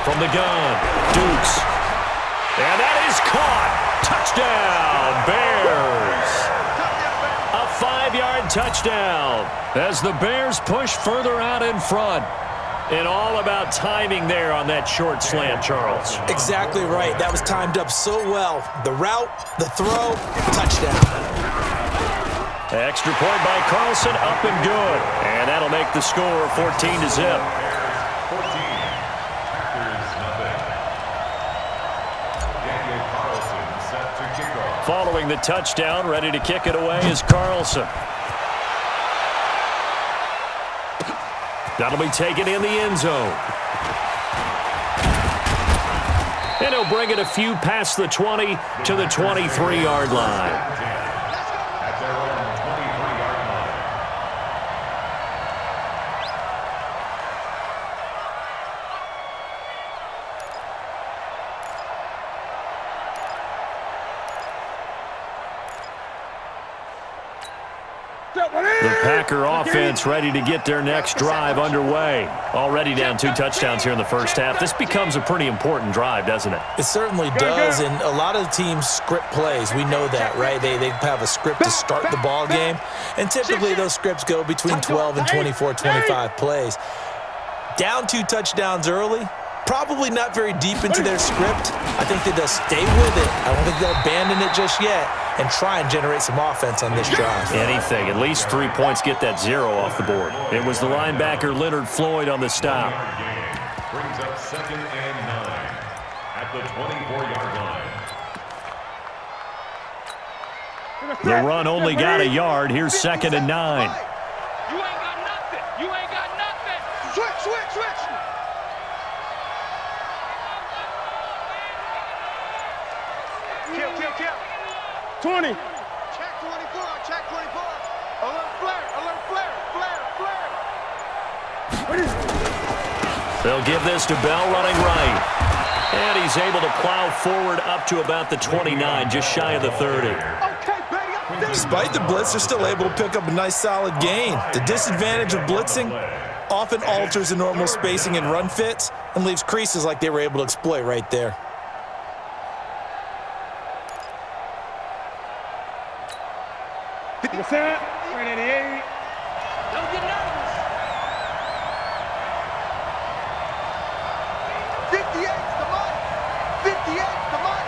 from the gun. Dukes. And that is caught. Touchdown, Bears. A 5-yard touchdown as the Bears push further out in front. And all about timing there on that short slant, Charles. Exactly right. That was timed up so well. The route, the throw, touchdown. Extra point by Carlson, up and good. And that'll make the score 14-0. Following the touchdown, ready to kick it away is Carlson. That'll be taken in the end zone. And he'll bring it a few past the 20 to the 23-yard line. The Packer offense ready to get their next drive underway. Already down 2 touchdowns here in the first half. This becomes a pretty important drive, doesn't it? It certainly does, and a lot of teams script plays. We know that, right? They have a script to start the ball game, and typically those scripts go between 12 and 24, 25 plays. Down 2 touchdowns early, probably not very deep into their script. I think they'll stay with it. I don't think they'll abandon it just yet and try and generate some offense on this drive. Anything. At least 3 points get that 0 off the board. It was the linebacker Leonard Floyd on the stop. Brings up 2nd and 9 at the 24-yard line. The run only got a yard. Here's 2nd and 9. You ain't got nothing. You ain't got nothing. Switch. Kill. 20. Check 24. Alert flare. They'll give this to Bell running right. And he's able to plow forward up to about the 29, just shy of the 30. Despite the blitz, they're still able to pick up a nice solid gain. The disadvantage of blitzing often alters the normal spacing and run fits and leaves creases like they were able to exploit right there. Right at the 8. Don't get nervous. 58's the mark. 58's the mark.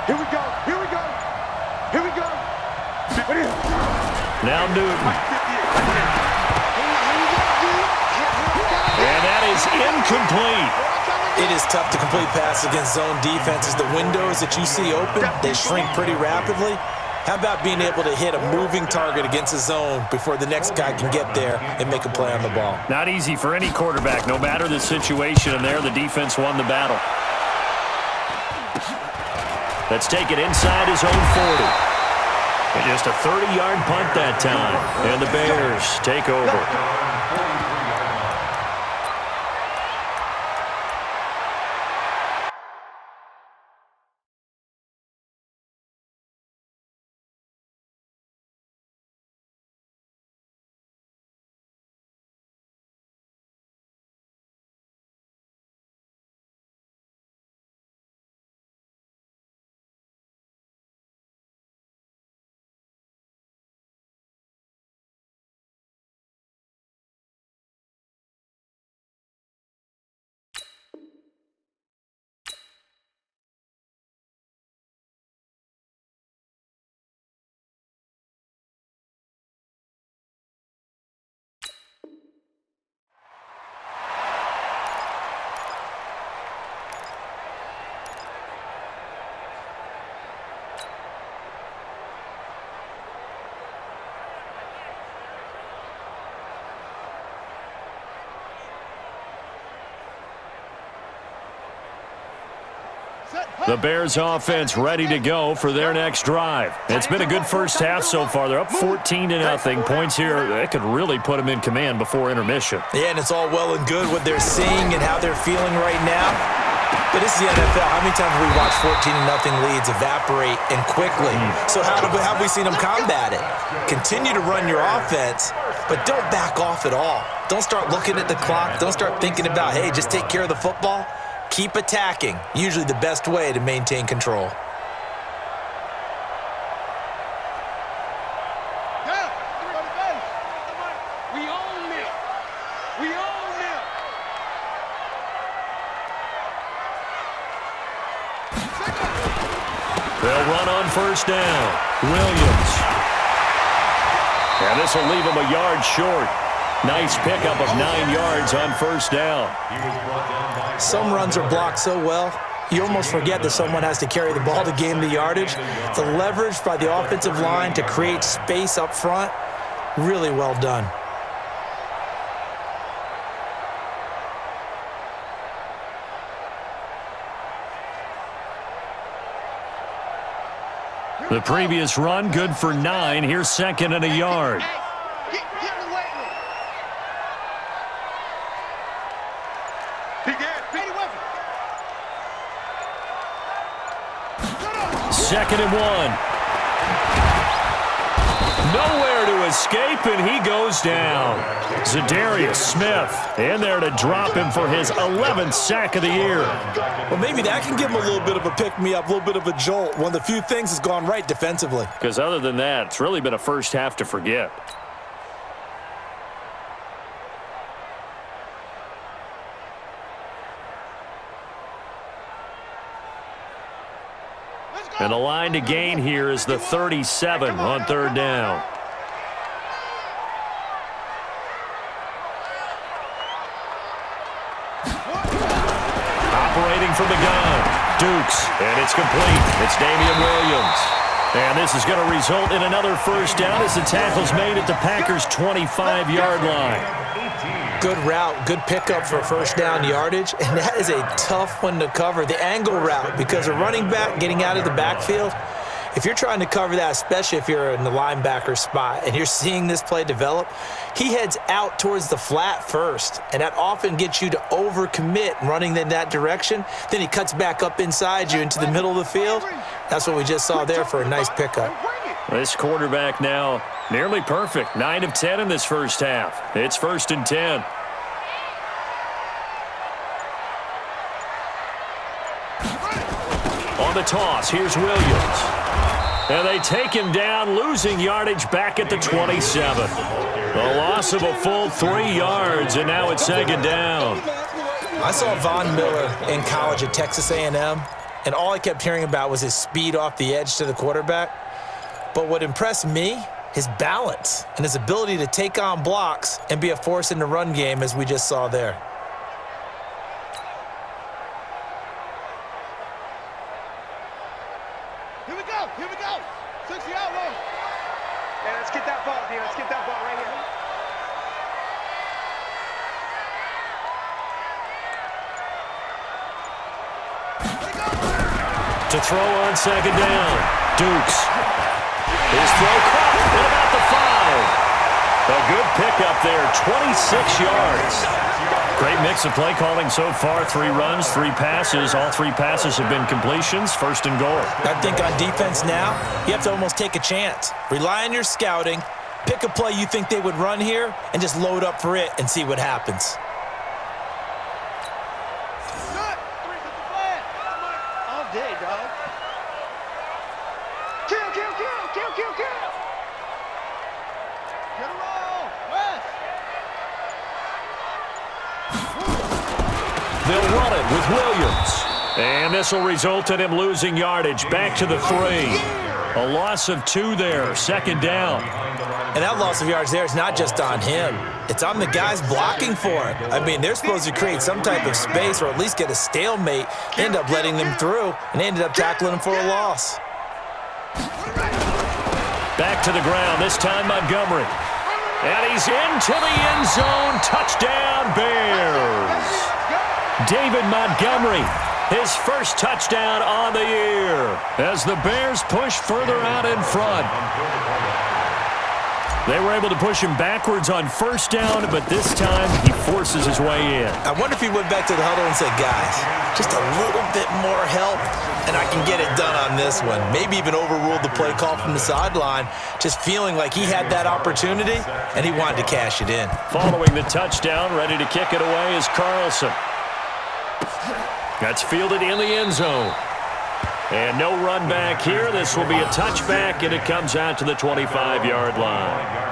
Here we go. Now Newton. And that is incomplete. It is tough to complete passes against zone defenses. The windows that you see open, they shrink pretty rapidly. How about being able to hit a moving target against a zone before the next guy can get there and make a play on the ball? Not easy for any quarterback, no matter the situation, and there the defense won the battle. Let's take it inside his own 40. And just a 30-yard punt that time. And the Bears take over. The Bears offense ready to go for their next drive. It's been a good first half so far. They're up 14-0. Points here, that could really put them in command before intermission. Yeah, and it's all well and good what they're seeing and how they're feeling right now. But this is the NFL. How many times have we watched 14-0 leads evaporate and quickly? So how have we seen them combat it? Continue to run your offense, but don't back off at all. Don't start looking at the clock. Don't start thinking about, hey, just take care of the football. Keep attacking. Usually the best way to maintain control. We own it. We own it. They'll run on first down. Williams. And this will leave him a yard short. Nice pickup of 9 yards on first down. Some runs are blocked so well, you almost forget that someone has to carry the ball to gain the yardage. The leverage by the offensive line to create space up front, really well done. The previous run, good for 9. Here's second and a yard. Second and 1. Nowhere to escape, and he goes down. Zadarius Smith in there to drop him for his 11th sack of the year. Well, maybe that can give him a little bit of a pick-me-up, a little bit of a jolt. One of the few things has gone right defensively. Because other than that, it's really been a first half to forget. And the line to gain here is the 37 on third down. Operating from the gun, Dukes, and it's complete. It's Damian Williams. And this is going to result in another first down as the tackle's made at the Packers' 25-yard line. Good route, good pickup for first down yardage, and that is a tough one to cover, the angle route, because a running back getting out of the backfield, if you're trying to cover that, especially if you're in the linebacker spot and you're seeing this play develop, he heads out towards the flat first, and that often gets you to overcommit running in that direction. Then he cuts back up inside you into the middle of the field. That's what we just saw there for a nice pickup. This quarterback now nearly perfect. 9 of 10 in this first half. It's 1st and 10. On the toss, here's Williams. And they take him down, losing yardage back at the 27. The loss of a full 3 yards, and now it's second down. I saw Von Miller in college at Texas A&M, and all I kept hearing about was his speed off the edge to the quarterback. But what impressed me, his balance and his ability to take on blocks and be a force in the run game, as we just saw there. Here we go. Here we go. 60 out low. Yeah, let's get that ball, dude. Let's get that ball right here. To throw on second down, Dukes. His throw caught at about the 5. A good pickup there, 26 yards. Great mix of play calling so far. 3 runs, 3 passes. All 3 passes have been completions. 1st and goal. I think on defense now, you have to almost take a chance. Rely on your scouting, pick a play you think they would run here, and just load up for it and see what happens. All day, dog. Kill, kill, kill, kill, kill, kill. Get a roll. West. They'll run it with Williams. And this will result in him losing yardage back to the 3. A loss of 2 there, second down. And that loss of yards there is not just on him. It's on the guys blocking for it. I mean, they're supposed to create some type of space or at least get a stalemate. They end up letting them through, and they ended up tackling him for a loss. Back to the ground, this time Montgomery. And he's into the end zone. Touchdown, Bears. David Montgomery, his first touchdown on the year as the Bears push further out in front. They were able to push him backwards on first down, but this time he forces his way in. I wonder if he went back to the huddle and said, guys, just a little bit more help, and I can get it done on this one. Maybe even overruled the play call from the sideline, just feeling like he had that opportunity, and he wanted to cash it in. Following the touchdown, ready to kick it away is Carlson. That's fielded in the end zone. And no run back here. This will be a touchback, and it comes out to the 25-yard line.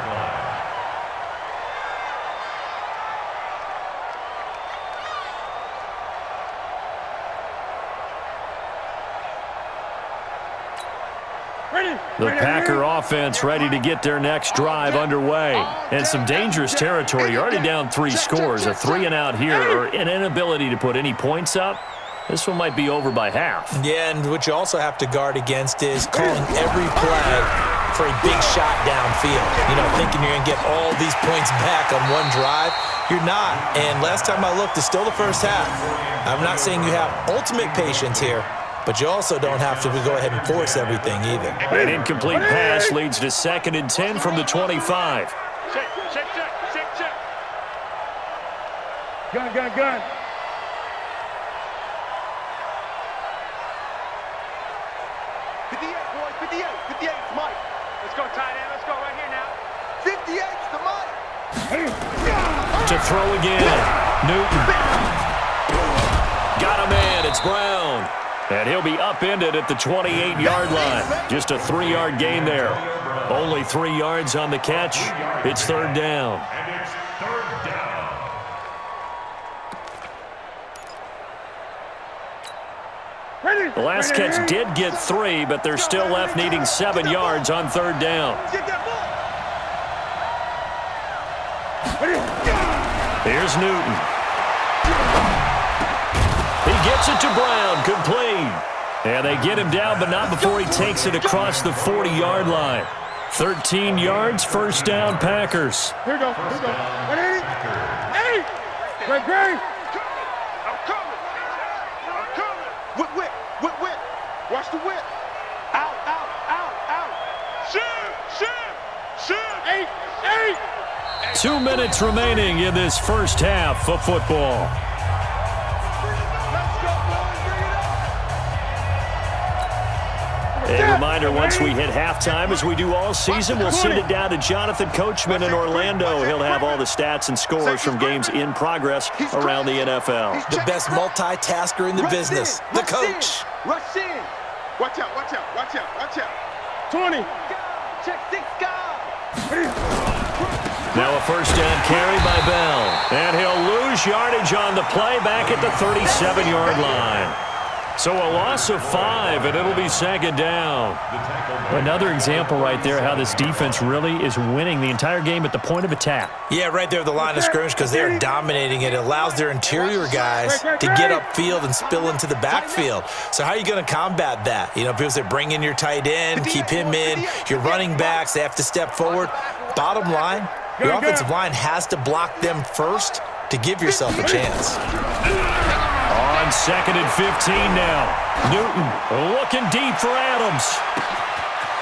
The Packer offense ready to get their next drive underway. And some dangerous territory. You're already down 3 scores. A 3-and-out here, or an inability to put any points up. This one might be over by half. Yeah, and what you also have to guard against is calling every play for a big shot downfield. You know, thinking you're going to get all these points back on one drive. You're not. And last time I looked, it's still the first half. I'm not saying you have ultimate patience here, but you also don't have to go ahead and force everything either. An incomplete pass leads to 2nd and 10 from the 25. Check. Gun. 58, boys, 58. 58's Mike. Let's go, tight end. Let's go right here now. 58's the Mike. To throw again. Newton. Got a man. It's Brown. And he'll be upended at the 28-yard line. Just a 3-yard gain there. Only 3 yards on the catch. It's 3rd down. And it's 3rd down. The last catch did get 3, but they're still left needing 7 yards on 3rd down. Here's Newton. He gets it to Brown, complete. And they get him down, but not before he takes it across the 40-yard line. 13 yards, 1st down, Packers. Here we go. 180. Hey! Great. I'm coming. Whip. Watch the whip. Out. Shoot. 8. 2 minutes remaining in this first half of football. A reminder, once we hit halftime, as we do all season, we'll send it down to Jonathan Coachman in Orlando. He'll have all the stats and scores from games in progress around the NFL. The best multitasker in the business, the coach. Rush in. Watch out. 20. Check 6 guys. Now a 1st down carry by Bell. And he'll lose yardage on the play back at the 37-yard line. So a loss of 5, and it'll be 2nd down. Another example right there how this defense really is winning the entire game at the point of attack. Yeah, right there at the line of scrimmage, because they're dominating it. It allows their interior guys to get upfield and spill into the backfield. So how are you going to combat that? You know, people say bring in your tight end, keep him in. Your running backs, they have to step forward. Bottom line, your offensive line has to block them first to give yourself a chance. On 2nd and 15 now. Newton looking deep for Adams.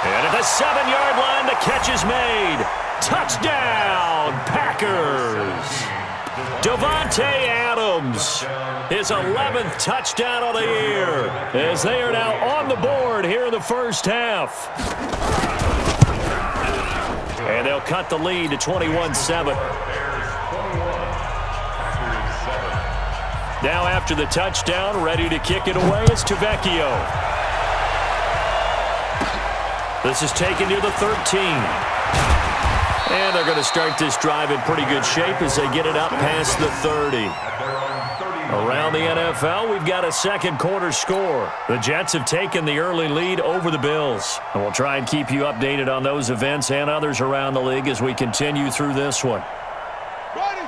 And at the 7-yard line, the catch is made. Touchdown, Packers. Davante Adams, his 11th touchdown of the year, as they are now on the board here in the first half. And they'll cut the lead to 21-7. Now after the touchdown, ready to kick it away, is Tavecchio. This is taken near the 13. And they're going to start this drive in pretty good shape as they get it up past the 30. Around the NFL, we've got a 2nd quarter score. The Jets have taken the early lead over the Bills. And we'll try and keep you updated on those events and others around the league as we continue through this one.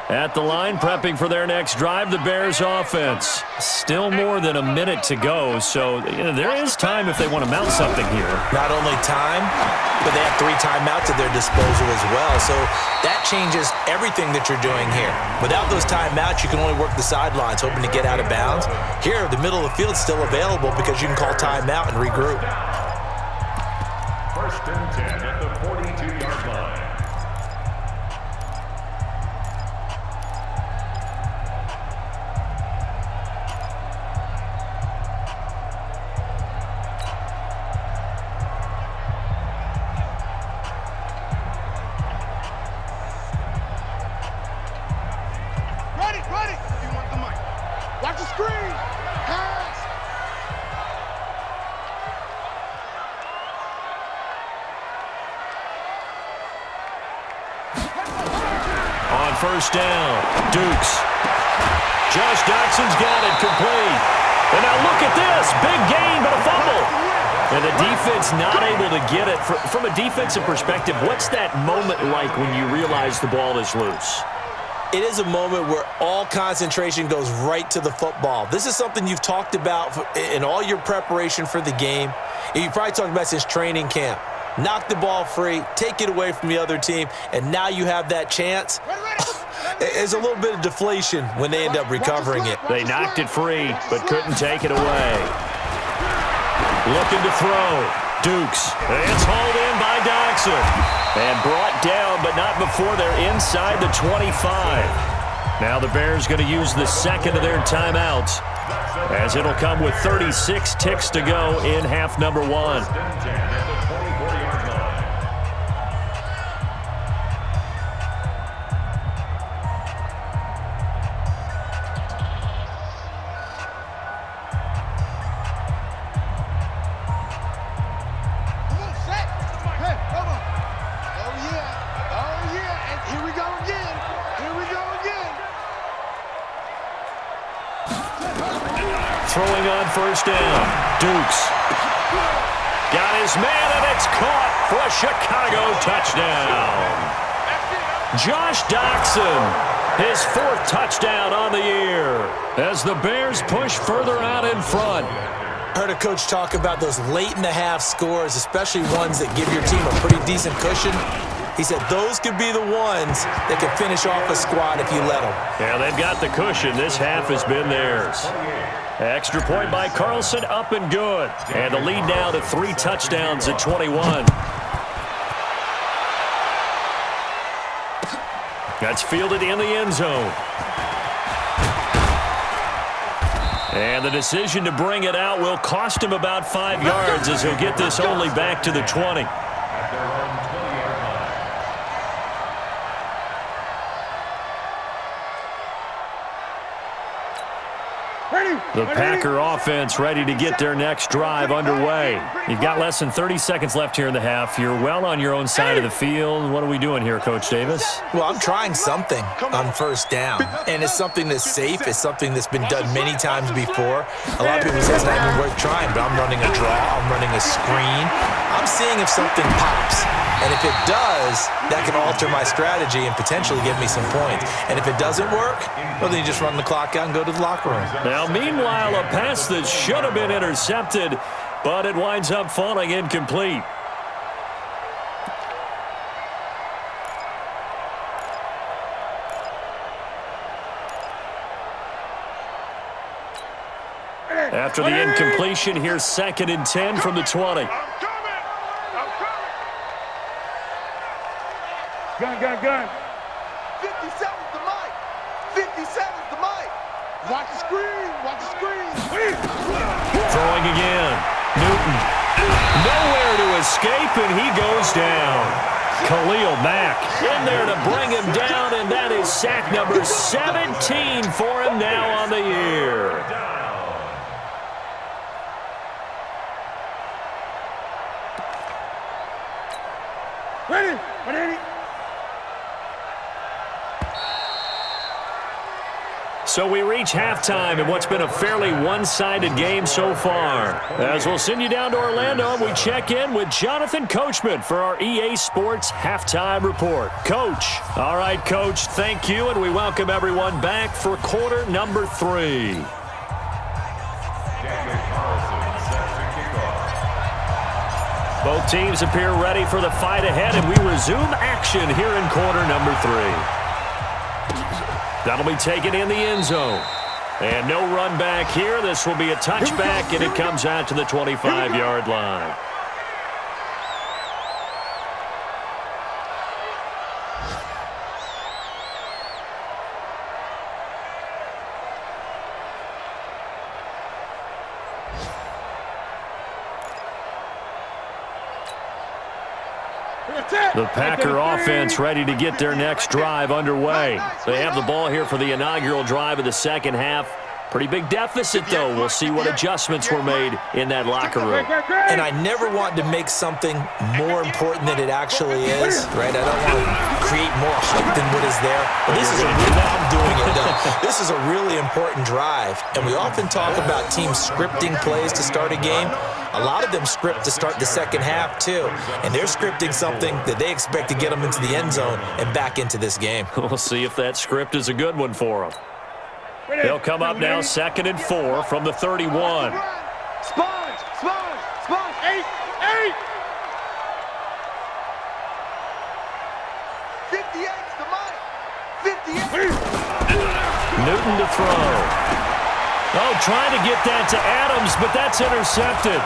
At the line, prepping for their next drive, the Bears offense. Still more than a minute to go, so there is time if they want to mount something here. Not only time, but they have 3 timeouts at their disposal as well, so that changes everything that you're doing here. Without those timeouts, you can only work the sidelines, hoping to get out of bounds. Here, the middle of the field is still available because you can call timeout and regroup. 1st and 10 at the 42-yard line. Ready. You want the mic. Watch the screen. first down. Dukes. Josh Doxson's got it complete. And now look at this. Big gain, but a fumble. And the defense not able to get it. From a defensive perspective, what's that moment like when you realize the ball is loose? It is a moment where all concentration goes right to the football. This is something you've talked about in all your preparation for the game. And you probably talked about since training camp. Knock the ball free, take it away from the other team, and now you have that chance. There's a little bit of deflation when they end up recovering it. They knocked it free, but couldn't take it away. Looking to throw. Dukes. It's hauled in by Doxson. And brought down, but not before they're inside the 25. Now the Bears going to use the second of their timeouts, as it'll come with 36 ticks to go in half number one. Throwing on first down. Dukes. Got his man, and it's caught for a Chicago touchdown. Josh Doxson, his fourth touchdown on the year, as the Bears push further out in front. Heard a coach talk about those late-in-the-half scores, especially ones that give your team a pretty decent cushion. He said those could be the ones that can finish off a squad if you let them. Yeah, they've got the cushion. This half has been theirs. Extra point by Carlson, up and good. And the lead now to 3 touchdowns at 21. That's fielded in the end zone. And the decision to bring it out will cost him about 5 yards, as he'll get this only back to the 20. The Packer offense ready to get their next drive underway. You've got less than 30 seconds left here in the half. You're well on your own side of the field. What are we doing here, Coach Davis? Well, I'm trying something on first down, and it's something that's safe. It's something that's been done many times before. A lot of people say it's not even worth trying, but I'm running a draw. I'm running a screen. I'm seeing if something pops. And if it does, that can alter my strategy and potentially give me some points. And if it doesn't work, well, then you just run the clock out and go to the locker room. Now, meanwhile, a pass that should have been intercepted, but it winds up falling incomplete. After the incompletion, here's 2nd and 10 from the 20. Gun. 57's the mic. 57's the mic. Watch the screen. Throwing again. Newton. Nowhere to escape, and he goes down. Khalil Mack in there to bring him down, and that is sack number 17 for him now on the year. Ready. So we reach halftime in what's been a fairly one-sided game so far. As we'll send you down to Orlando, we check in with Jonathan Coachman for our EA Sports Halftime Report. Coach. All right, Coach, thank you, and we welcome everyone back for quarter number 3. Both teams appear ready for the fight ahead, and we resume action here in quarter number 3. That'll be taken in the end zone. And no run back here. This will be a touchback, and it comes out to the 25-yard line. The Packer offense ready to get their next drive underway. They have the ball here for the inaugural drive of the second half. Pretty big deficit, though. We'll see what adjustments were made in that locker room. And I never want to make something more important than it actually is, right? I don't want to create more hype than what is there. But this is I'm doing it, though. This is a really important drive. And we often talk about teams scripting plays to start a game. A lot of them script to start the second half, too. And they're scripting something that they expect to get them into the end zone and back into this game. We'll see if that script is a good one for them. They'll come up now 2nd and 4 from the 31. Sponge, 8, 58's the money. 58. Newton to throw. Oh, trying to get that to Adams, but that's intercepted.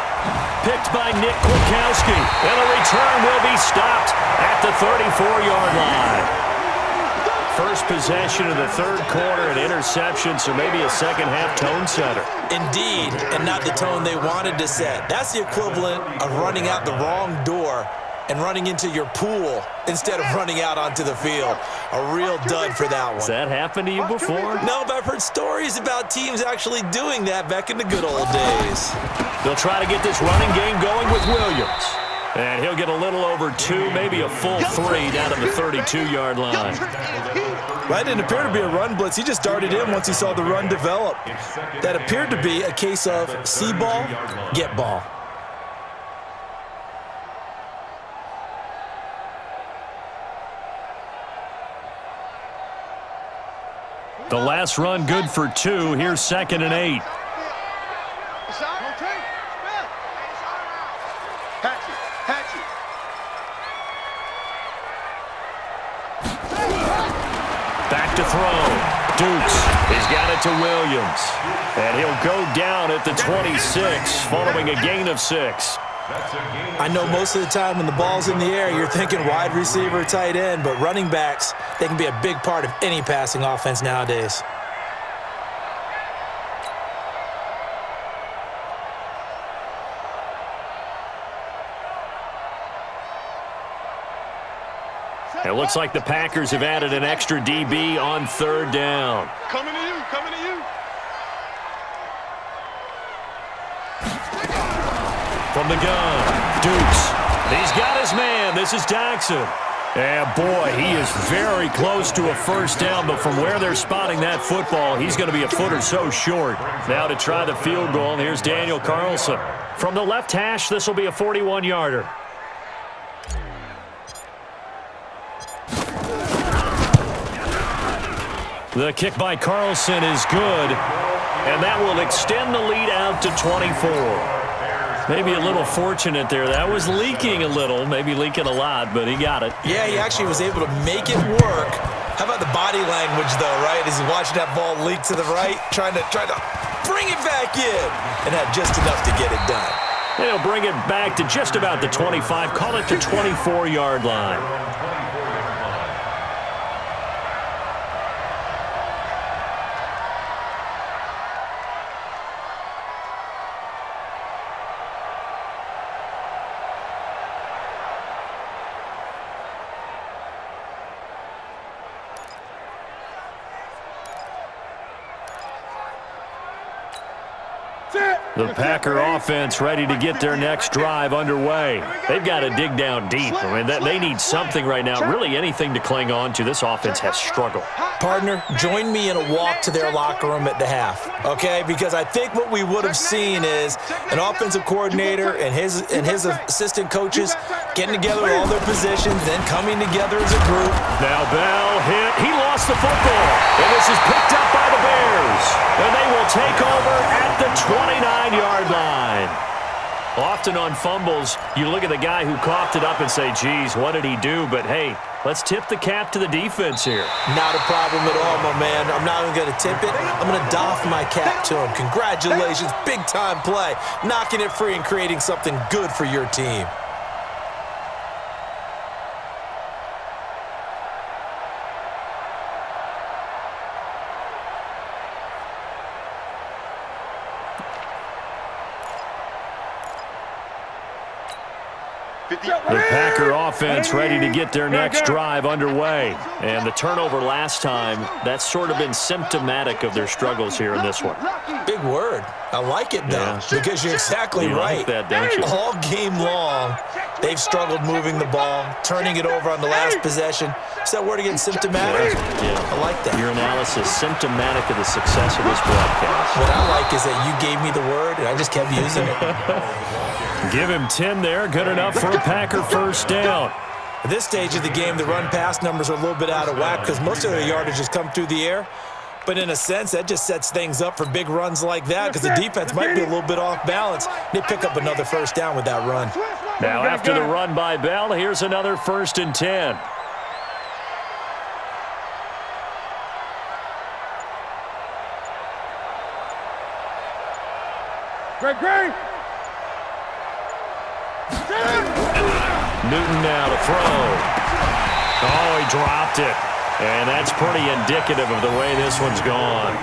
Picked by Nick Kwiatkowski. And the return will be stopped at the 34-yard line. First possession of the third quarter, an interception, so maybe a second-half tone setter. Indeed, and not the tone they wanted to set. That's the equivalent of running out the wrong door and running into your pool instead of running out onto the field. A real dud for that one. Has that happened to you before? No, but I've heard stories about teams actually doing that back in the good old days. They'll try to get this running game going with Williams. And he'll get a little over 2, maybe a full 3 down to the 32-yard line. That didn't appear to be a run blitz. He just darted in once he saw the run develop. That appeared to be a case of see ball, get ball. The last run good for 2. Here's 2nd and 8. Back to throw. Dukes. He's got it to Williams. And he'll go down at the 26 following a gain of 6. I know most of the time when the ball's in the air, you're thinking wide receiver, tight end, but running backs, they can be a big part of any passing offense nowadays. It looks like the Packers have added an extra DB on 3rd down. Coming to you, coming to you. From the gun, Dukes. He's got his man. This is Jackson. And boy, he is very close to a first down, but from where they're spotting that football, he's going to be a foot or so short. Now to try the field goal, and here's Daniel Carlson. From the left hash, this will be a 41-yarder. The kick by Carlson is good, and that will extend the lead out to 24. Maybe a little fortunate there. That was leaking a little, maybe leaking a lot, but he got it. Yeah, he actually was able to make it work. How about the body language, though, right? As he's watching that ball leak to the right, trying to bring it back in, and had just enough to get it done. And he'll bring it back to just about the 25, call it the 24-yard line. The Packer offense ready to get their next drive underway. They've got to dig down deep. I mean, they need something right now, really anything to cling on to. This offense has struggled. Partner, join me in a walk to their locker room at the half, okay? Because I think what we would have seen is an offensive coordinator and his assistant coaches getting together all their positions, then coming together as a group. Now Bell hit. He lost the football. And this is picked up by the Bears. And they will take over at the 29-yard line. Often on fumbles, you look at the guy who coughed it up and say, geez, what did he do? But, hey, let's tip the cap to the defense here. Not a problem at all, my man. I'm not even going to tip it. I'm going to doff my cap to him. Congratulations, big-time play. Knocking it free and creating something good for your team. The Packer offense ready to get their next drive underway. And the turnover last time, that's sort of been symptomatic of their struggles here in this one. Big word. I like it, though, because you're exactly right. Like that, don't you? All game long, they've struggled moving the ball, turning it over on the last possession. Is that word again, symptomatic? Yeah. I like that. Your analysis, symptomatic of the success of this broadcast. What I like is that you gave me the word, and I just kept using it. Give him 10 there. Good enough for a Packer first down. At this stage of the game, the run-pass numbers are a little bit out of whack because most of their yardage has come through the air. But in a sense, that just sets things up for big runs like that because the defense might be a little bit off balance. They pick up another first down with that run. Now, after the run by Bell, here's another 1st and 10. Great. Newton now to throw. Oh, he dropped it. And that's pretty indicative of the way this one's gone.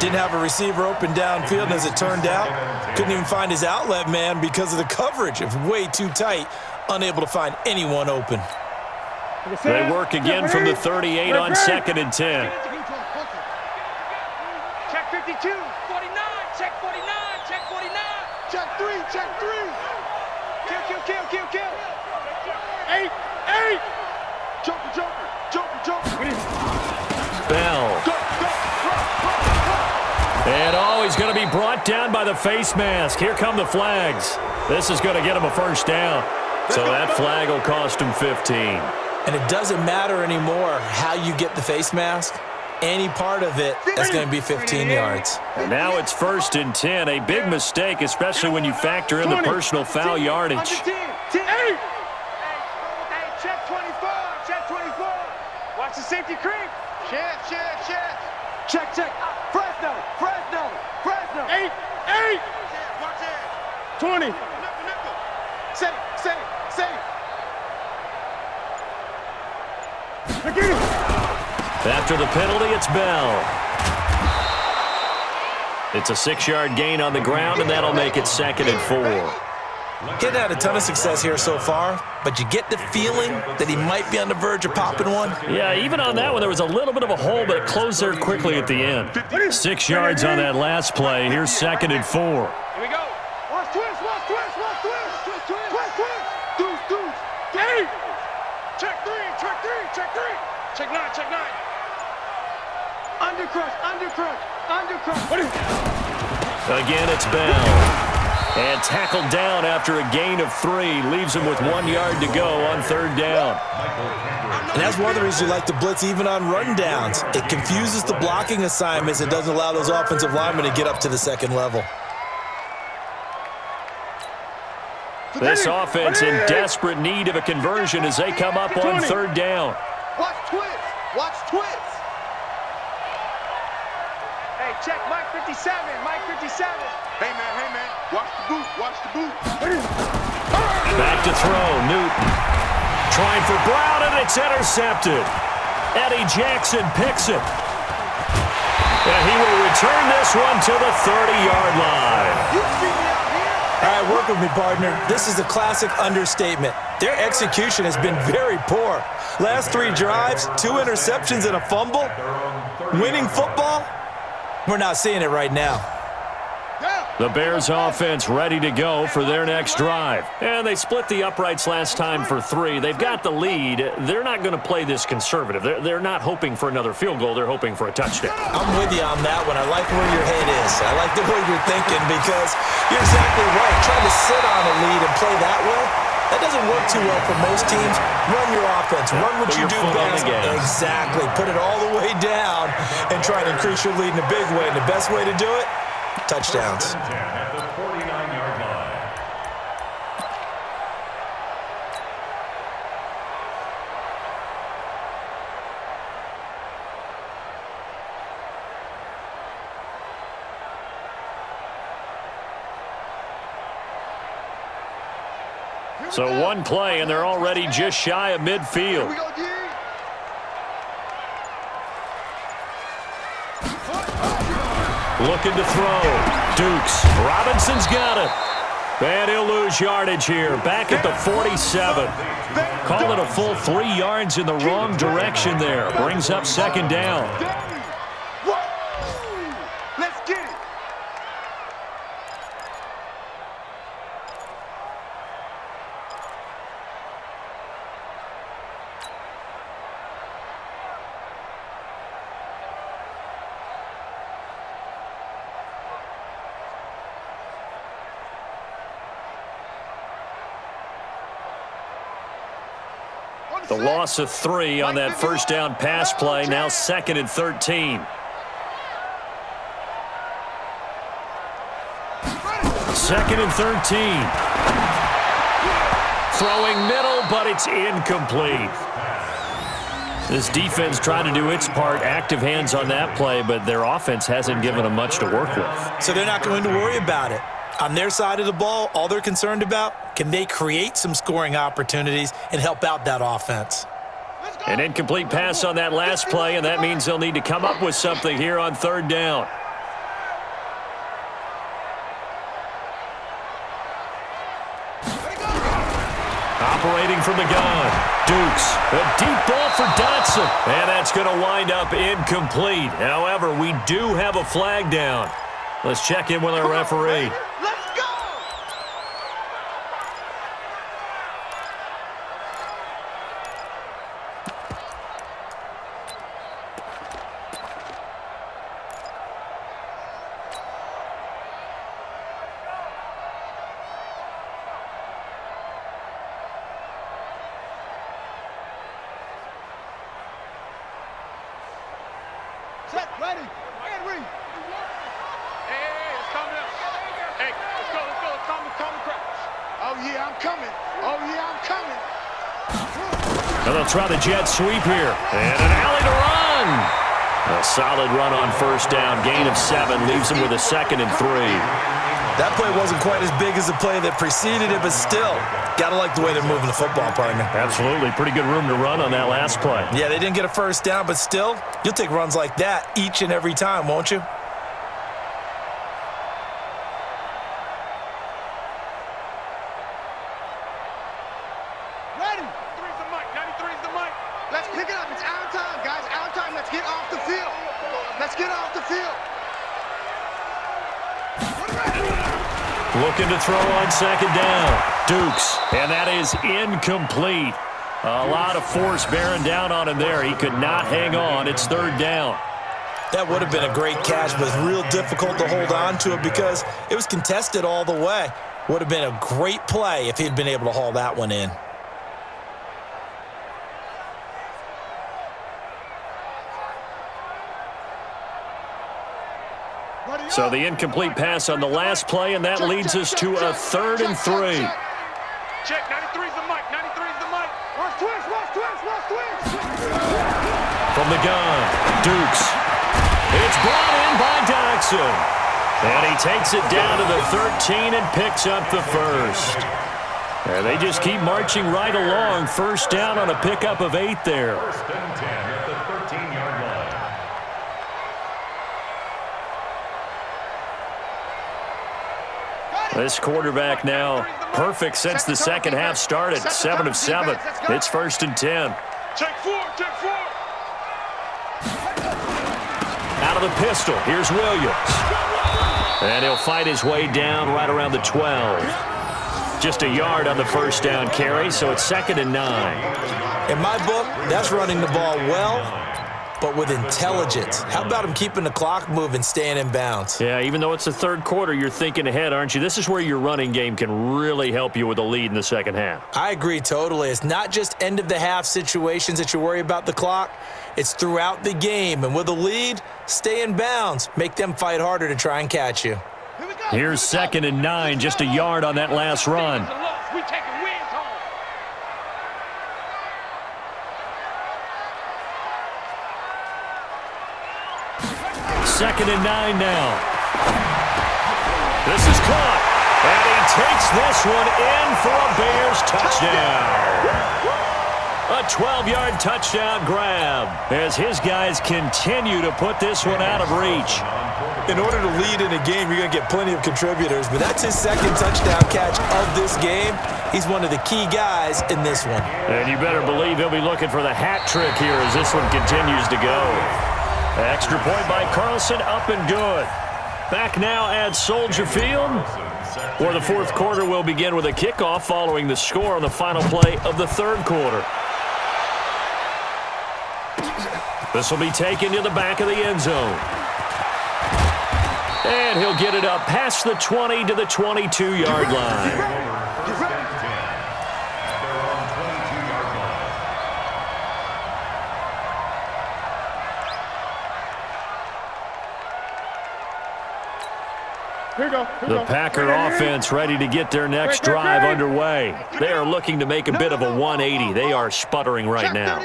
Didn't have a receiver open downfield, and as it turned out, couldn't even find his outlet man because of the coverage. It was way too tight, unable to find anyone open. They work again from the 38 on 2nd and 10. Check 52. 49, check 49, check 49. Check 3. Kill. 8. Joker. Bell. Go. And he's going to be brought down by the face mask. Here come the flags. This is going to get him a first down. So that flag will cost him 15. And it doesn't matter anymore how you get the face mask. Any part of it, that's going to be 15 yards. And now it's 1st and 10. A big mistake, especially when you factor in the personal foul yardage. Hey, check 24. Watch the safety creep. Check. Check. Fresno. 8. Watch it. 20. Say. Again. After the penalty, it's Bell. It's a 6-yard gain on the ground, and that'll make it 2nd and 4. Getting had a ton of success here so far, but you get the feeling that he might be on the verge of popping one. Yeah, even on that one, there was a little bit of a hole, but it closed there quickly at the end. 6 yards on that last play. Here's 2nd and 4. Here we go. Watch twist. Deuce. Hey. Check 3. Check 9. Undercrush. Again, it's Bell. And tackled down after a gain of 3. Leaves him with 1 yard to go on 3rd down. And that's one of the reasons you like to blitz even on rundowns. It confuses the blocking assignments. It doesn't allow those offensive linemen to get up to the second level. This offense in desperate need of a conversion as they come up on 3rd down. Watch twist. Hey, check Mike 57. Hey, man. Watch the boot. Back to throw, Newton. Trying for Brown, and it's intercepted. Eddie Jackson picks it. And he will return this one to the 30-yard line. All right, work with me, partner. This is a classic understatement. Their execution has been very poor. Last 3 drives, 2 interceptions and a fumble. Winning football? We're not seeing it right now. The Bears offense ready to go for their next drive. And they split the uprights last time for 3. They've got the lead. They're not going to play this conservative. They're not hoping for another field goal. They're hoping for a touchdown. I'm with you on that one. I like where your head is. I like the way you're thinking because you're exactly right. Trying to sit on a lead and play that way, that doesn't work too well for most teams. Run your offense. Run what you do best. Exactly. Put it all the way down and try and increase your lead in a big way. And the best way to do it, touchdowns. At the 49-yard line. So one play, and they're already just shy of midfield. Looking to throw. Dukes. Robinson's got it. And he'll lose yardage here. Back at the 47. Call it a full 3 yards in the wrong direction there. Brings up second down. Let's get it. The loss of 3 on that first down pass play. Now 2nd and 13. Second and 13. Throwing middle, but it's incomplete. This defense trying to do its part. Active hands on that play, but their offense hasn't given them much to work with. So they're not going to worry about it. On their side of the ball, all they're concerned about, can they create some scoring opportunities and help out that offense? An incomplete pass on that last play, and that means they'll need to come up with something here on 3rd down. Operating from the gun, Dukes. A deep ball for Dotson, and that's going to wind up incomplete. However, we do have a flag down. Let's check in with our referee. Let's go! Set, ready, and read. Hey, it's coming up. Hey, let's go. Calm the crouch. Oh, yeah, I'm coming. Oh, yeah, I'm coming. And they'll try the jet sweep here. And an alley to run. A solid run on first down. Gain of 7 leaves them with a 2nd and 3. That play wasn't quite as big as the play that preceded it, but still, got to like the way they're moving the football, partner. Absolutely. Pretty good room to run on that last play. Yeah, they didn't get a first down, but still, you'll take runs like that each and every time, won't you? Ready. 93's the mic. 93's the mic. Let's pick it up. It's our time, guys. Our time. Let's get off the field. Let's get off the field. Looking to throw on 2nd down. Dukes. And that is incomplete. A lot of force bearing down on him there. He could not hang on. It's 3rd down. That would have been a great catch, but it's real difficult to hold on to it because it was contested all the way. Would have been a great play if he'd been able to haul that one in. So the incomplete pass on the last play, and that leads us to a 3rd and 3. Check. 93's the mic. 93's the mic. Watch twist. From the gun, Dukes. It's brought in by Dotson. And he takes it down to the 13 and picks up the first. And they just keep marching right along. First down on a pickup of 8 there. 1st and 10 at the 13-yard line. This quarterback now perfect since the second half started. 7 of 7. It's 1st and 10. Check 4. Out of the pistol, here's Williams. And he'll fight his way down right around the 12. Just a yard on the first down carry, so it's 2nd and 9. In my book, that's running the ball well, but with intelligence. How about him keeping the clock moving, staying in bounds? Yeah, even though it's the 3rd quarter, you're thinking ahead, aren't you? This is where your running game can really help you with a lead in the second half. I agree totally. It's not just end-of-the-half situations that you worry about the clock. It's throughout the game. And with a lead, stay in bounds. Make them fight harder to try and catch you. Here's 2nd and 9, just a yard on that last run. We taking wins home. 2nd and 9 now. This is caught. And he takes this one in for a Bears touchdown. A 12-yard touchdown grab as his guys continue to put this one out of reach. In order to lead in a game, you're going to get plenty of contributors, but that's his second touchdown catch of this game. He's one of the key guys in this one. And you better believe he'll be looking for the hat trick here as this one continues to go. Extra point by Carlson, up and good. Back now at Soldier Field, where the fourth quarter will begin with a kickoff following the score on the final play of the third quarter. This will be taken to the back of the end zone. And he'll get it up past the 20 to the 22-yard line. The Packer offense ready to get their next drive underway. They are looking to make a bit of a 180. They are sputtering right now.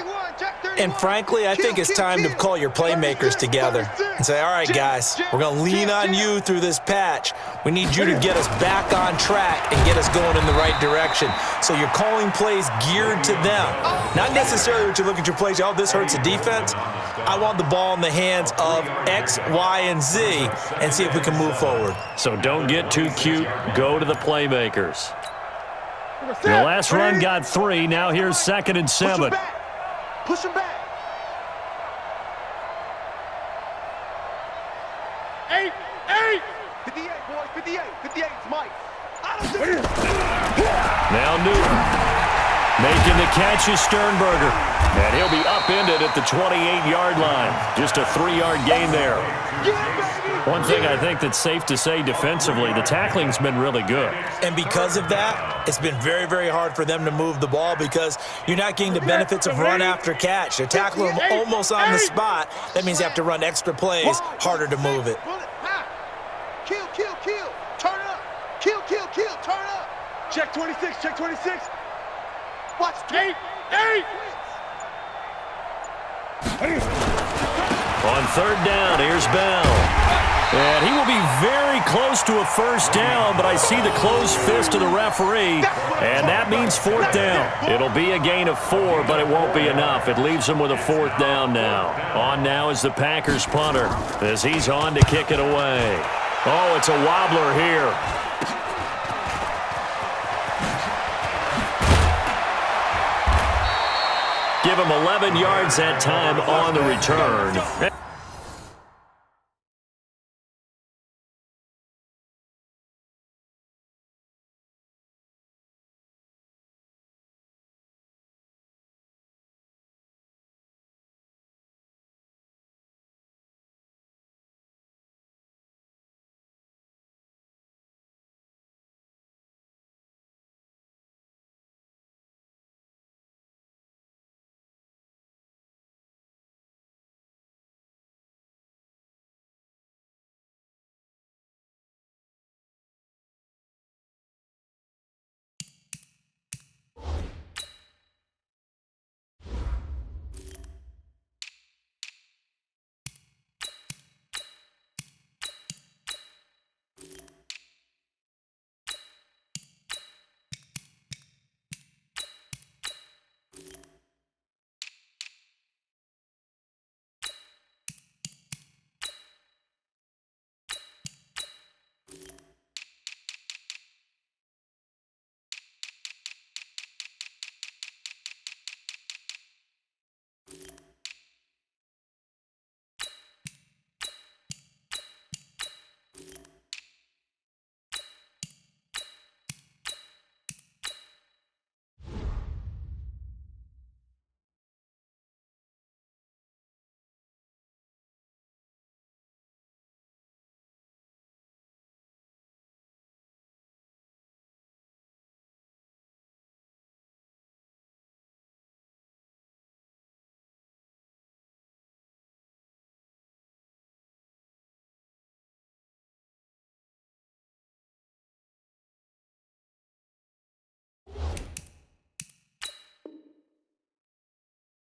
And frankly, I think it's time to call your playmakers together and say, all right, guys, we're going to lean on you through this patch. We need you to get us back on track and get us going in the right direction. So you're calling plays geared to them. Not necessarily what you look at your plays, oh, this hurts the defense. I want the ball in the hands of X, Y, and Z and see if we can move forward. So don't get too cute. Go to the playmakers. The last run got 3. Now here's 2nd and 7. Push him back. 8. 58, boys. 58. 58. It's Mike. Now Newton. Making the catch is Sternberger. And he'll be upended at the 28-yard line. Just a 3-yard gain there. One thing I think that's safe to say defensively, the tackling's been really good. And because of that, it's been very, very hard for them to move the ball because you're not getting the benefits of run after catch. They're tackling them almost on the spot. That means you have to run extra plays, harder to move it. Kill. Turn up. Kill. Turn up. Check 26. Watch 8. On third down, here's Bell. And he will be very close to a first down, but I see the closed fist of the referee, and that means fourth down. It'll be a gain of 4, but it won't be enough. It leaves him with a fourth down now. On now is the Packers punter as he's on to kick it away. Oh, it's a wobbler here. Give him 11 yards that time on the return.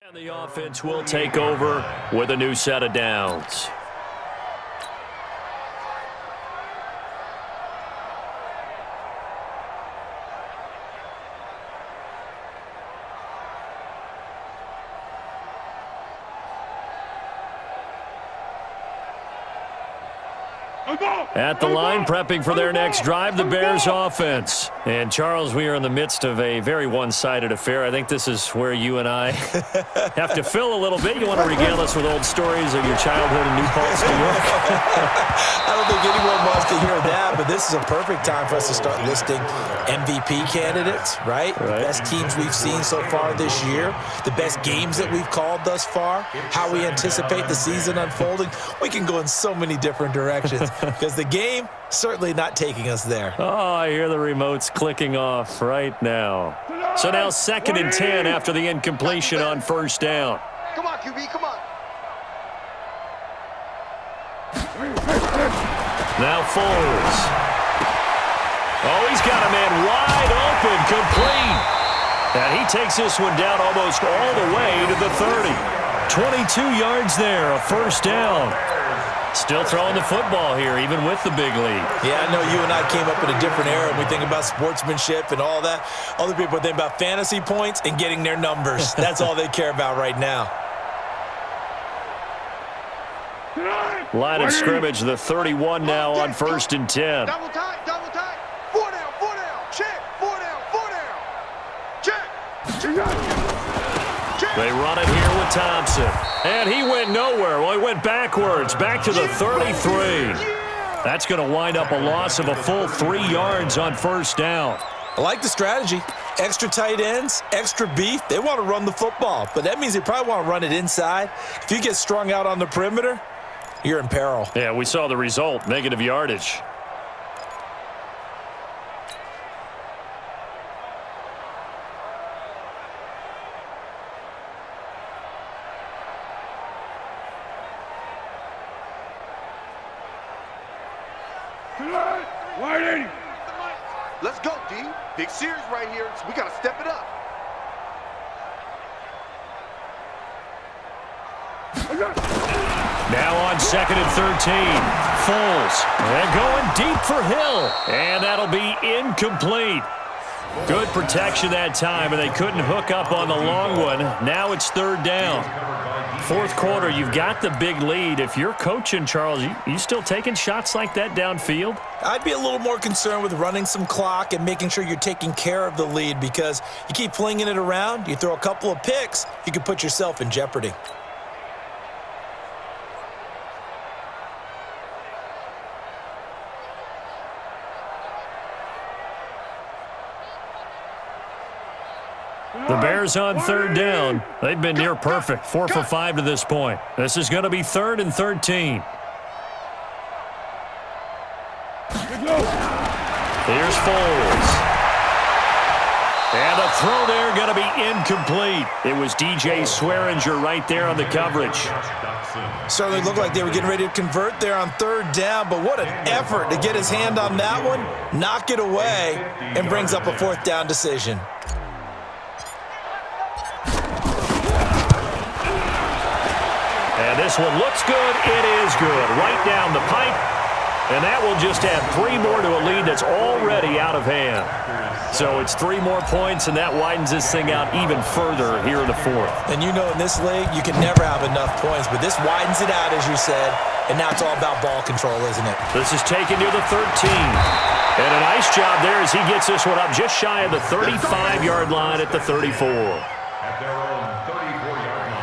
And the offense will take over with a new set of downs. At the line, prepping for their next drive, the Bears offense. And, Charles, we are in the midst of a very one-sided affair. I think this is where you and I have to fill a little bit. You want to regale us with old stories of your childhood in New Paltz, New York? I don't think anyone wants to hear that, but this is a perfect time for us to start listing MVP candidates, right? The best teams we've seen so far this year, the best games that we've called thus far, how we anticipate the season unfolding. We can go in so many different directions because the game certainly not taking us there. Oh, I hear the remotes clicking off right now. So now 2nd and 10 after the incompletion on first down. Come on, QB, come on. Now Foles. Oh, he's got a man wide open, complete. And he takes this one down almost all the way to the 30. 22 yards there, a first down. Still throwing the football here, even with the big lead. Yeah, I know you and I came up in a different era, and we think about sportsmanship and all that. Other people think about fantasy points and getting their numbers. That's all they care about right now. Line of scrimmage, the 31 now on 1st and 10. Double tight, double tight. 4 down, check. 4 down, check. They run it here with Thompson. And he went nowhere. Well, he went backwards, back to the 33. That's going to wind up a loss of a full 3 yards on first down. I like the strategy. Extra tight ends, extra beef. They want to run the football, but that means they probably want to run it inside. If you get strung out on the perimeter, you're in peril. Yeah, we saw the result, negative yardage. Let's go, D. Big series right here, so we got to step it up. Now on 2nd and 13. Foles. And going deep for Hill. And that'll be incomplete. Good protection that time, and they couldn't hook up on the long one. Now it's 3rd down. 4th quarter, you've got the big lead. If you're coaching, Charles, you still taking shots like that downfield? I'd be a little more concerned with running some clock and making sure you're taking care of the lead, because you keep flinging it around, you throw a couple of picks, you can put yourself in jeopardy. The Bears on 3rd down. They've been near perfect, 4 for 5 to this point. This is going to be 3rd and 13. Here's Foles. And the throw there going to be incomplete. It was DJ Swearinger right there on the coverage. Certainly looked like they were getting ready to convert there on 3rd down, but what an effort to get his hand on that one, knock it away, and brings up a 4th down decision. And this one looks good. It is good. Right down the pipe. And that will just add 3 more to a lead that's already out of hand. So it's 3 more points, and that widens this thing out even further here in the 4th. And you know in this league, you can never have enough points, but this widens it out, as you said, and now it's all about ball control, isn't it? This is taken near the 13. And a nice job there as he gets this one up just shy of the 35-yard line at the 34. At their own 34-yard line.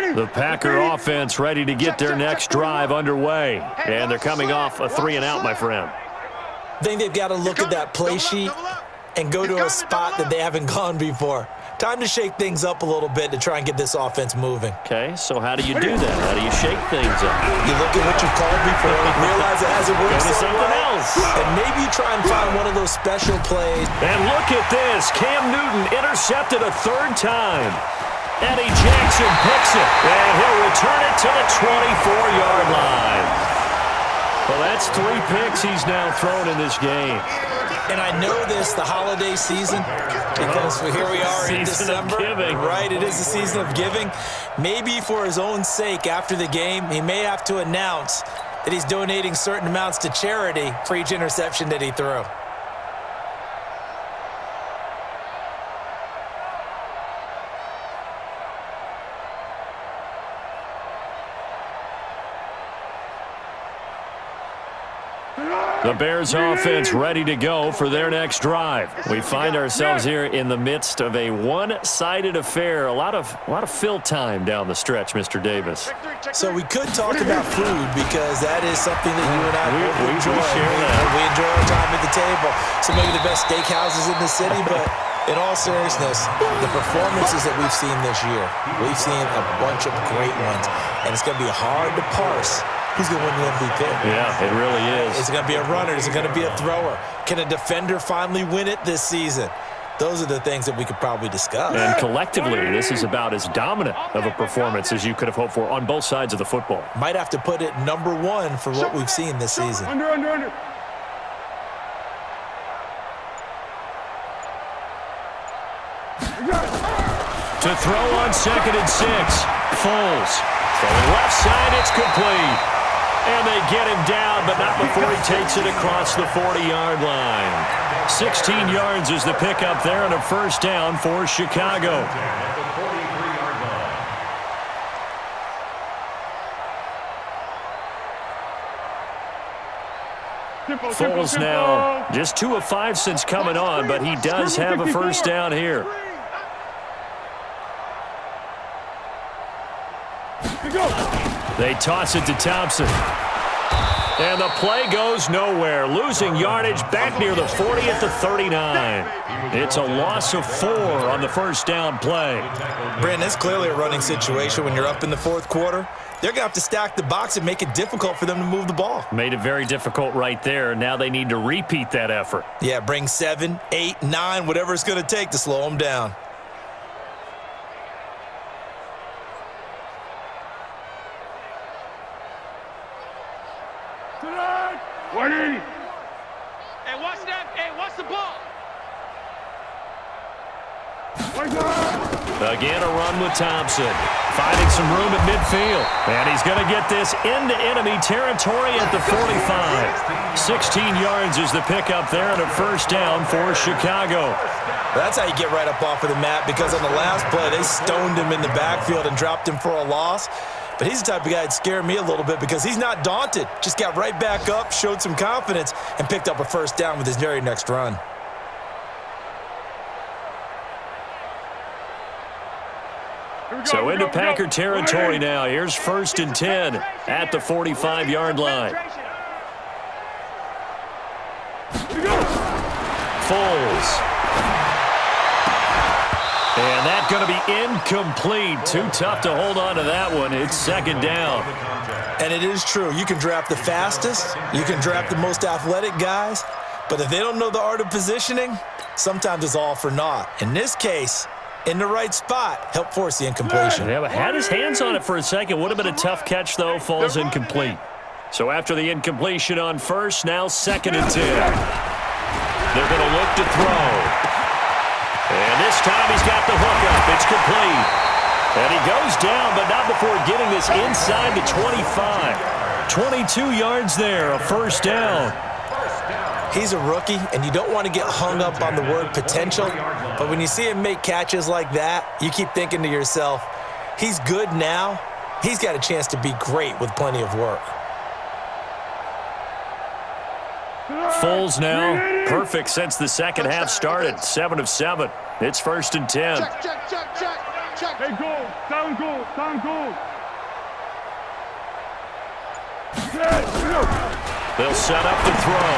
The Packer offense ready to get their next drive underway. And they're coming off a 3-and-out, my friend. I think they've got to look at that play sheet and go to a spot that they haven't gone before. Time to shake things up a little bit to try and get this offense moving. Okay, so how do you do that? How do you shake things up? You look at what you've called before, realize it hasn't worked Go to so something well, else. and maybe you try and find one of those special plays. And look at this. Cam Newton intercepted a 3rd time. Eddie Jackson picks it, and he'll return it to the 24-yard line. Well, that's 3 picks he's now thrown in this game. And I know this, the holiday season, because here we are in December. Right, it is the season of giving. Maybe for his own sake, after the game, he may have to announce that he's donating certain amounts to charity for each interception that he threw. The Bears offense ready to go for their next drive. We find ourselves here in the midst of a one-sided affair. A lot of fill time down the stretch, Mr. Davis. So we could talk about food because that is something that you and I we enjoy. share that. We enjoy our time at the table. So maybe the best steakhouses in the city, but in all seriousness, the performances that we've seen this year, we've seen a bunch of great ones, and it's going to be hard to parse who's going to win the MVP. Yeah, it really is. Is it going to be a runner? Is it going to be a thrower? Can a defender finally win it this season? Those are the things that we could probably discuss. And collectively, this is about as dominant of a performance as you could have hoped for on both sides of the football. Might have to put it number 1 for what we've seen this season. Under. To throw on 2nd and 6. Foles. Throwing left side, it's complete. And they get him down, but not before he takes it across the 40-yard line. 16 yards is the pickup there and a first down for Chicago. Foles now just 2 of 5 since coming on, but he does have a first down here. They toss it to Thompson. And the play goes nowhere. Losing yardage back near the 40 at the 39. It's a loss of 4 on the first down play. Brandon, it's clearly a running situation when you're up in the 4th quarter. They're going to have to stack the box and make it difficult for them to move the ball. Made it very difficult right there. Now they need to repeat that effort. Yeah, bring 7, 8, 9, whatever it's going to take to slow them down. Hey, watch that. Hey, watch the ball. Again, a run with Thompson. Finding some room at midfield. And he's going to get this into enemy territory at the 45. 16 yards is the pickup there and a first down for Chicago. That's how you get right up off of the mat, because on the last play, they stoned him in the backfield and dropped him for a loss. But he's the type of guy that scared me a little bit because he's not daunted. Just got right back up, showed some confidence, and picked up a first down with his very next run. So into Packer territory now. Here's 1st and 10 at the 45-yard line. Foles. And that's going to be incomplete. Too tough to hold on to that one. It's 2nd down. And it is true. You can draft the fastest. You can draft the most athletic guys. But if they don't know the art of positioning, sometimes it's all for naught. In this case, in the right spot, help force the incompletion. Yeah, but had his hands on it for a second. Would have been a tough catch, though. Falls incomplete. So after the incompletion on first, now 2nd and 10. They're going to look to throw. And this time he's got the hookup. It's complete. And he goes down, but not before getting this inside the 25. 22 yards there, a first down. He's a rookie, and you don't want to get hung up on the word potential. But when you see him make catches like that, you keep thinking to yourself, he's good now. He's got a chance to be great with plenty of work. Foles now, perfect since the second half started. 7 of 7. It's 1st and 10. Check. Hey, goal. Down goal. They'll set up to throw.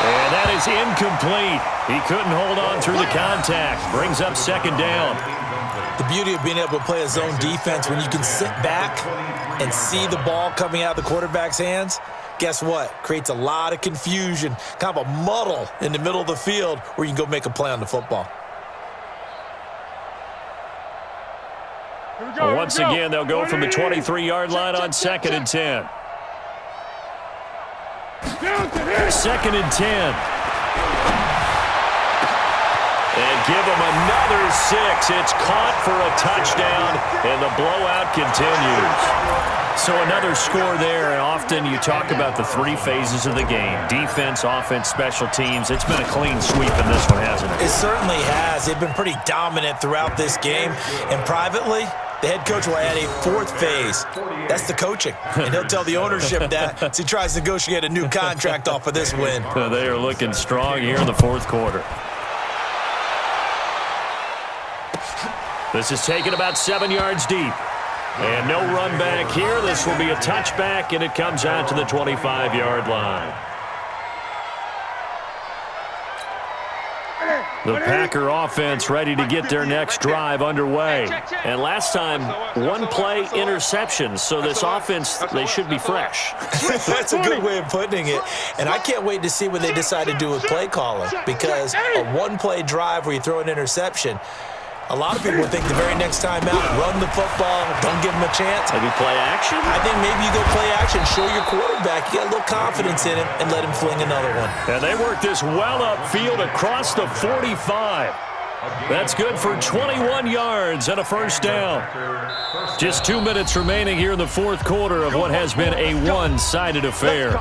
And that is incomplete. He couldn't hold on through the contact. Brings up 2nd down. The beauty of being able to play a zone defense when you can sit back and see the ball coming out of the quarterback's hands, guess what? Creates a lot of confusion, kind of a muddle in the middle of the field where you can go make a play on the football. Once again, they'll go from the 23-yard line on 2nd and 10. 2nd and 10. And give them another 6. It's caught for a touchdown, and the blowout continues. So another score there, and often you talk about the 3 phases of the game: defense, offense, special teams. It's been a clean sweep in this one, hasn't it? It certainly has. They've been pretty dominant throughout this game. And privately, the head coach will add a 4th phase. That's the coaching. And he'll tell the ownership that as he tries to negotiate a new contract off of this win. They are looking strong here in the 4th quarter. This is taken about 7 yards deep. And no run back here. This will be a touchback, and it comes out to the 25-yard line. The Packer offense ready to get their next drive underway. And last time, 1-play interception. So this offense, they should be fresh. That's a good way of putting it. And I can't wait to see what they decide to do with play calling, because a 1-play drive where you throw an interception, a lot of people would think the very next time out, run the football, don't give him a chance. Maybe play action? I think maybe you go play action, show your quarterback, you got a little confidence in him, and let him fling another one. And they work this well upfield across the 45. That's good for 21 yards and a first down. Just 2 minutes remaining here in the 4th quarter of what has been a one-sided affair.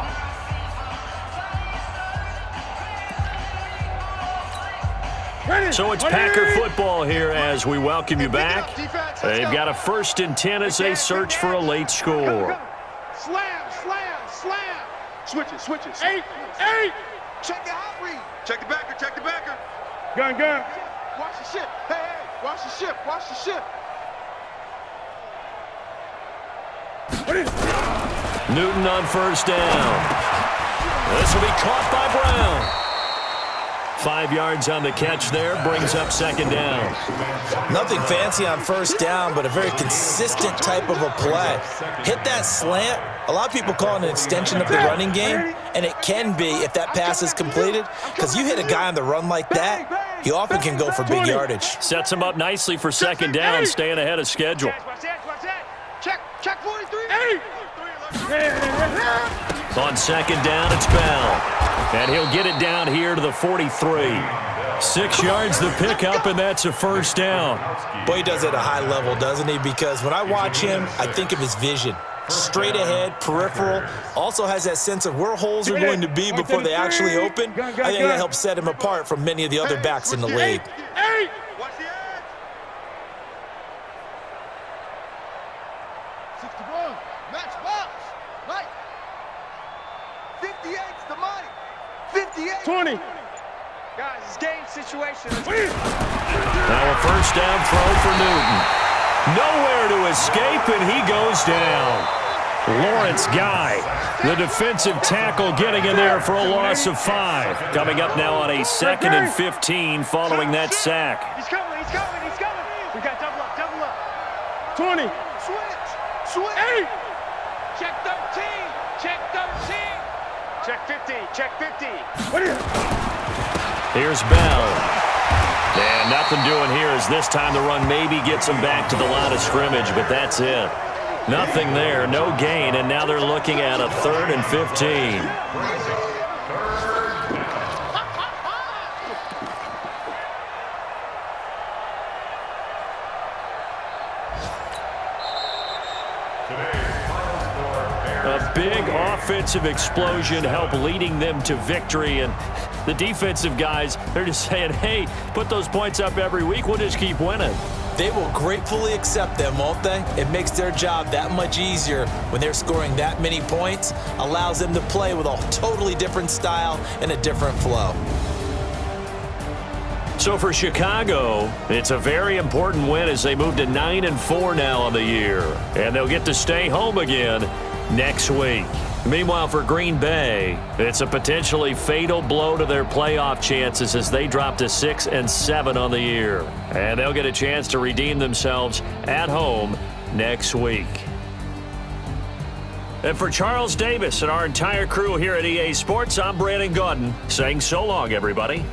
So it's Packer football here as we welcome you back. They've got a 1st and 10 as they search for a late score. Slam, slam, slam. Switches. 8. Check the hot read. Check the backer, check the backer. Gun. Watch the ship. Hey, watch the ship, watch the ship. Newton on 1st down. This will be caught by Brown. 5 yards on the catch there, brings up 2nd down. Nothing fancy on 1st down, but a very consistent type of a play. Hit that slant. A lot of people call it an extension of the running game, and it can be if that pass is completed, because you hit a guy on the run like that, he often can go for big yardage. Sets him up nicely for 2nd down, staying ahead of schedule. Watch that. Check 43. On 2nd down, it's Bell. And he'll get it down here to the 43. 6 yards the pickup, and that's a 1st down. Boy, he does it at a high level, doesn't he? Because when I watch him, I think of his vision. Straight ahead, peripheral, also has that sense of where holes are going to be before they actually open. I think that helps set him apart from many of the other backs in the league. Watch the edge. 61. Match box. Mike. 58's the money. 58. 20. Guys, it's game situation. Now a 1st down throw for Newton. Nowhere to escape, and he goes down. Lawrence Guy, the defensive tackle, getting in there for a loss of 5. Coming up now on a 2nd and 15 following that sack. He's coming. We got double up. 20. Switch. 8. Check 13. Check 50. Here's Bell. And nothing doing here as this time the run maybe gets him back to the line of scrimmage, but that's it. Nothing there, no gain, and now they're looking at a 3rd and 15. A big offensive explosion helped leading them to victory, and the defensive guys, they're just saying, hey, put those points up every week, we'll just keep winning. They will gratefully accept them, won't they? It makes their job that much easier when they're scoring that many points, allows them to play with a totally different style and a different flow. So for Chicago, it's a very important win as they move to 9-4 now on the year, and they'll get to stay home again next week. Meanwhile, for Green Bay, it's a potentially fatal blow to their playoff chances as they drop to 6-7 on the year. And they'll get a chance to redeem themselves at home next week. And for Charles Davis and our entire crew here at EA Sports, I'm Brandon Gaudin saying so long, everybody.